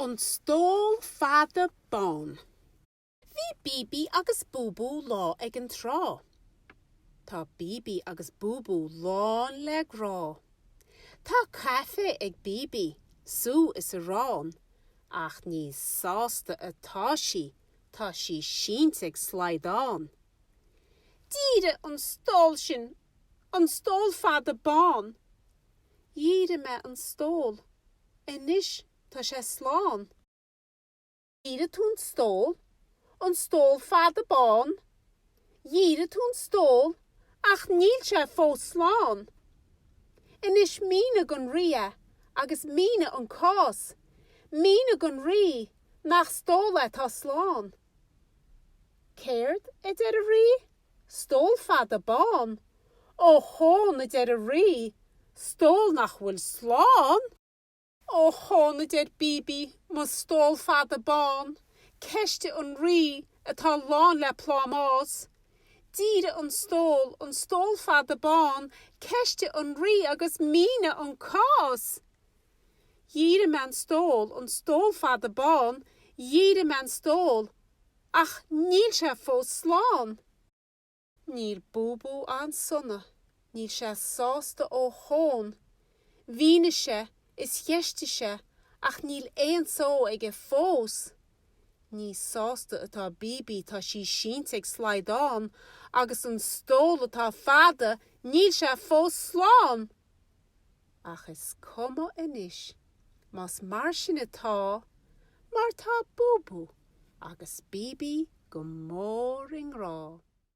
An Sto Fada Ba. Bhí Bibi agus Búbú lá ag an trá. Tá Bibi agus Búbú lán le grá. Tá cafe ag Bibi, sú is a rán, ach níos sásta atá si, tá si sínt ag sláidán. Díre an Stól sin, an Stól Fada Ba. Díre me an Stól, inis tá sé slán. Díre tún Stól, an Stól Fada Ba. Díre tún Stól, ach níl sé fós slán. Inis mína gon ria, agus mína an cás. Mína gon ri, nach Stóla tá slán. Céad a der a ri? Stól Fada Ba. Ó hón a der a ri, Stól nach bhfuil slán. Ó hón a der Bibi, má Stól Fada Ba. Ceiste an ri atá lán le plámás. Díre an Stól Fada Ba, ceiste an ri agus mína an cás. Díre me an Stól Fada Ba, díre me an Stól, ach níl sé fós slán. Níl Búbú an sonna, níl sé sásta ó hón. Víne sé is jeiste sé, ach níl éon só ag e fós. Ní sásta atá Bibi tá si sínt ag sláidán, agus an Stól atá fada níl sé fós slán. Ach is cuma inis, mas mar sin atá, mar tá Búbú agus Bibi go mór in rá.